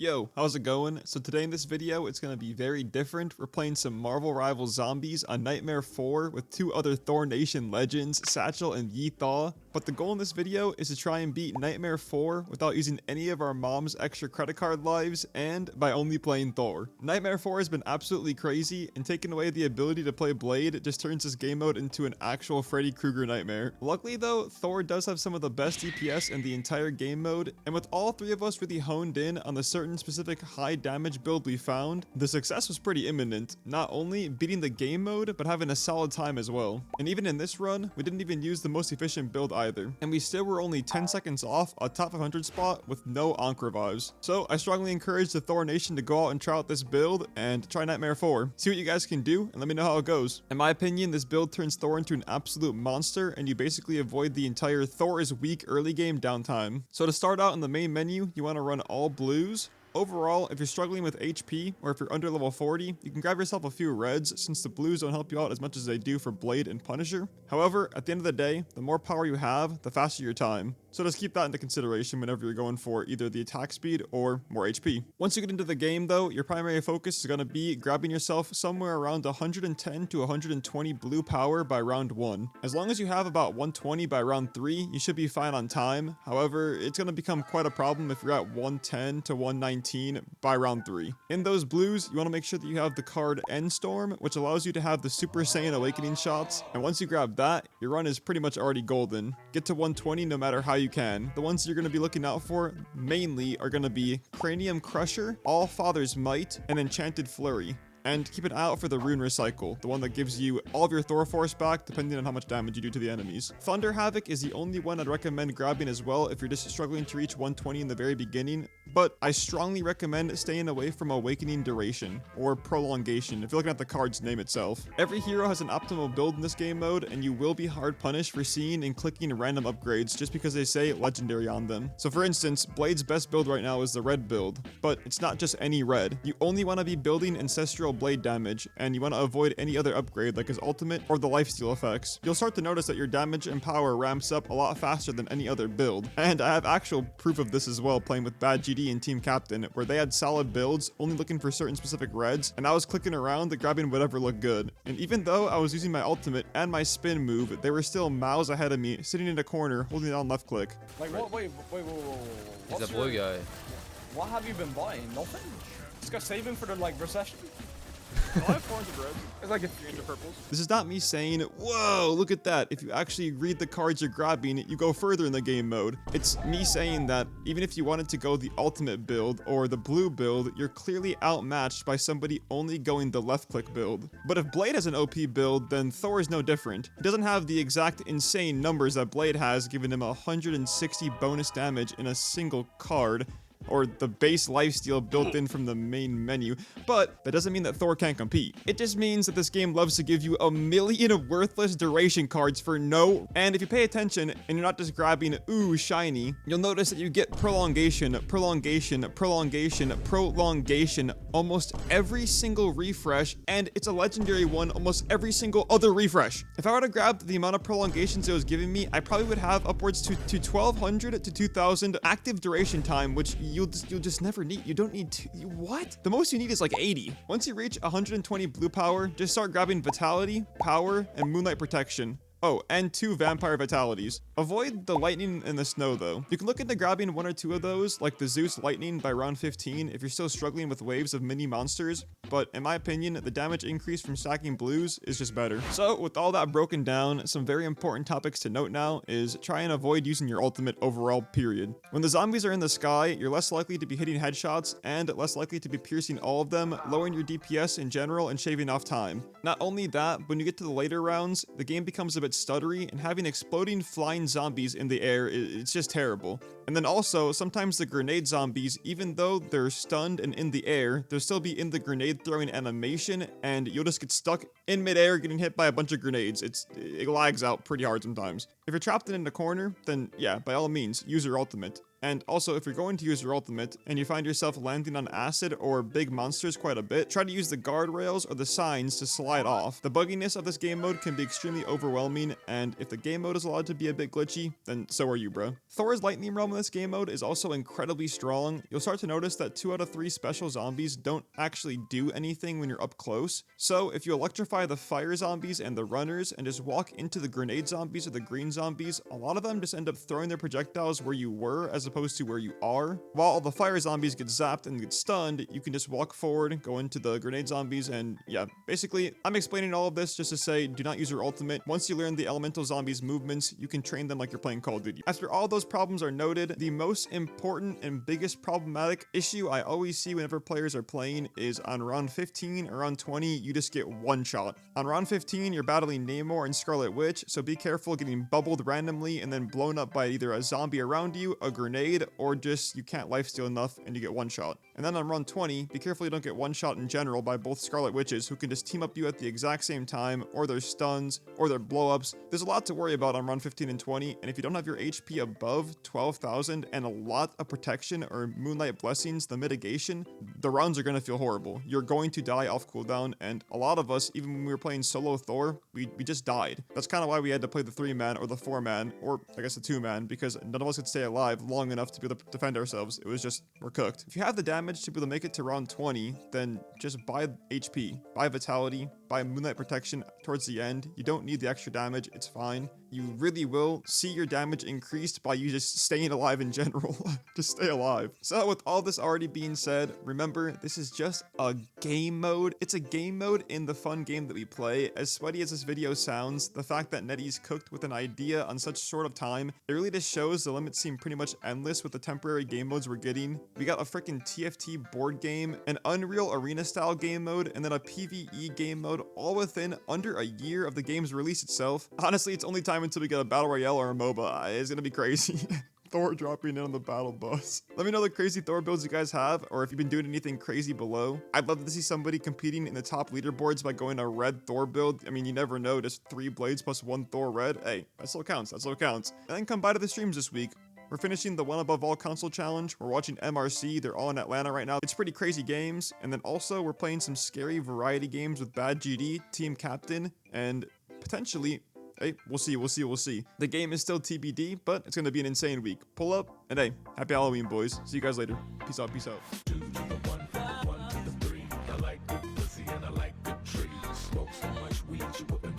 Yo, how's it going? So today in this video, it's going to be very different. We're playing some Marvel Rival Zombies on Nightmare 4 with two other Thor Nation legends, Satchel and Thaw. But the goal in this video is to try and beat Nightmare 4 without using any of our mom's extra credit card lives and by only playing Thor. Nightmare 4 has been absolutely crazy, and taking away the ability to play Blade just turns this game mode into an actual Freddy Krueger nightmare. Luckily though, Thor does have some of the best DPS in the entire game mode, and with all three of us really honed in on the certain specific high damage build we found, the success was pretty imminent, not only beating the game mode, but having a solid time as well. And even in this run, we didn't even use the most efficient build either, and we still were only 10 seconds off a top 500 spot with no Ankh revives. So I strongly encourage the Thor Nation to go out and try out this build and try Nightmare 4. See what you guys can do and let me know how it goes. In my opinion, this build turns Thor into an absolute monster, and you basically avoid the entire Thor is weak early game downtime. So to start out in the main menu, you want to run all blues. Overall, if you're struggling with HP, or if you're under level 40, you can grab yourself a few reds, since the blues don't help you out as much as they do for Blade and Punisher. However, at the end of the day, the more power you have, the faster your time. So just keep that into consideration whenever you're going for either the attack speed or more HP. Once you get into the game though, your primary focus is going to be grabbing yourself somewhere around 110 to 120 blue power by round 1. As long as you have about 120 by round 3, you should be fine on time. However, it's going to become quite a problem if you're at 110 to 119 by round 3. In those blues, you want to make sure that you have the card Endstorm, which allows you to have the Super Saiyan Awakening shots, and once you grab that, your run is pretty much already golden. Get to 120 no matter how you can. The ones you're going to be looking out for mainly are going to be Cranium Crusher, All Father's Might, and Enchanted Flurry. And keep an eye out for the Rune Recycle, the one that gives you all of your Thor Force back depending on how much damage you do to the enemies. Thunder Havoc is the only one I'd recommend grabbing as well if you're just struggling to reach 120 in the very beginning, but I strongly recommend staying away from Awakening Duration, or Prolongation, if you're looking at the card's name itself. Every hero has an optimal build in this game mode, and you will be hard punished for seeing and clicking random upgrades just because they say Legendary on them. So for instance, Blade's best build right now is the red build, but it's not just any red. You only want to be building Ancestral Blade damage, and you want to avoid any other upgrade like his ultimate or the lifesteal effects. You'll start to notice that your damage and power ramps up a lot faster than any other build, and I have actual proof of this as well playing with Bad GD and Team Captain, where they had solid builds only looking for certain specific reds, and I was clicking around and grabbing whatever looked good. And even though I was using my ultimate and my spin move, they were still miles ahead of me, sitting in a corner holding down left click. Like what? Wait. He's a blue guy. What have you been buying? Nothing? This guy's saving for the recession? I have 400 reds. It's like 300 purples. This is not me saying, whoa, look at that. If you actually read the cards you're grabbing, you go further in the game mode. It's me saying that even if you wanted to go the ultimate build or the blue build, you're clearly outmatched by somebody only going the left click build. But if Blade has an OP build, then Thor is no different. He doesn't have the exact insane numbers that Blade has, giving him 160 bonus damage in a single card, or the base lifesteal built in from the main menu, but that doesn't mean that Thor can't compete. It just means that this game loves to give you a million worthless duration cards for no, and if you pay attention and you're not just grabbing ooh shiny, you'll notice that you get prolongation almost every single refresh, and it's a legendary one almost every single other refresh. If I were to grab the amount of prolongations it was giving me, I probably would have upwards to 1200 to 2000 active duration time, which you'll just never need. You don't need what? The most you need is like 80. Once you reach 120 blue power, just start grabbing Vitality, Power, and Moonlight Protection. Oh, and 2 Vampire Vitalities. Avoid the Lightning and the Snow though. You can look into grabbing 1 or 2 of those, like the Zeus Lightning by round 15 if you're still struggling with waves of mini monsters, but in my opinion, the damage increase from stacking blues is just better. So with all that broken down, some very important topics to note now is try and avoid using your ultimate overall, period. When the zombies are in the sky, you're less likely to be hitting headshots and less likely to be piercing all of them, lowering your DPS in general and shaving off time. Not only that, when you get to the later rounds, the game becomes a bit stuttery, and having exploding flying zombies in the air, it's just terrible. And then also, sometimes the grenade zombies, even though they're stunned and in the air, they'll still be in the grenade throwing animation, and you'll just get stuck in midair getting hit by a bunch of grenades. It lags out pretty hard sometimes. If you're trapped in a corner, then yeah, by all means, use your ultimate. And also, if you're going to use your ultimate and you find yourself landing on acid or big monsters quite a bit, try to use the guardrails or the signs to slide off. The bugginess of this game mode can be extremely overwhelming, and if the game mode is allowed to be a bit glitchy, then so are you, bro. Thor's lightning realm in this game mode is also incredibly strong. You'll start to notice that 2 out of 3 special zombies don't actually do anything when you're up close. So if you electrify the fire zombies and the runners and just walk into the grenade zombies or the green zombies, a lot of them just end up throwing their projectiles where you were as opposed to where you are. While all the fire zombies get zapped and get stunned, you can just walk forward, go into the grenade zombies, and yeah, basically, I'm explaining all of this just to say, do not use your ultimate. Once you learn the elemental zombies movements, you can train them like you're playing Call of Duty. After all those problems are noted, the most important and biggest problematic issue I always see whenever players are playing is on round 15 or round 20, you just get one shot. On round 15, you're battling Namor and Scarlet Witch, so be careful getting bubbled randomly and then blown up by either a zombie around you, a grenade, or just you can't lifesteal enough and you get one shot. And then on round 20, be careful you don't get one shot in general by both Scarlet Witches, who can just team up you at the exact same time, or their stuns, or their blow-ups. There's a lot to worry about on round 15 and 20, and if you don't have your HP above 12,000 and a lot of protection or Moonlight Blessings, the mitigation, the rounds are going to feel horrible. You're going to die off cooldown, and a lot of us, even when we were playing solo Thor, we just died. That's kind of why we had to play the 3-man or the 4-man, or I guess the 2-man, because none of us could stay alive long enough to be able to defend ourselves. It was just, we're cooked. If you have the damage to be able to make it to round 20, then just buy HP, buy Vitality, buy Moonlight Protection towards the end. You don't need the extra damage, it's fine. You really will see your damage increased by you just staying alive in general. Just stay alive. So with all this already being said, remember, this is just a game mode. It's a game mode in the fun game that we play. As sweaty as this video sounds, the fact that Nettie's cooked with an idea on such short of time, it really just shows the limits seem pretty much endless with the temporary game modes we're getting. We got a freaking TFT board game, an Unreal Arena style game mode, and then a PvE game mode, all within under a year of the game's release itself. Honestly, it's only time until we get a battle royale or a MOBA. It's gonna be crazy. Thor dropping in on the battle bus. Let me know the crazy Thor builds you guys have, or if you've been doing anything crazy below. I'd love to see somebody competing in the top leaderboards by going a red Thor build. I mean, you never know, just 3 blades plus 1 Thor red. Hey, that still counts, that still counts. And then come by to the streams this week. We're finishing the One Above All console challenge. We're watching MRC. They're all in Atlanta right now. It's pretty crazy games. And then also we're playing some scary variety games with Bad GD, Team Captain, and potentially, hey, we'll see. The game is still TBD, but it's gonna be an insane week. Pull up, and hey, happy Halloween, boys. See you guys later. Peace out, peace out. 2 to the 1, 1 to the 3. I like good pussy and I like good trees. Smoke so much weed you wouldn't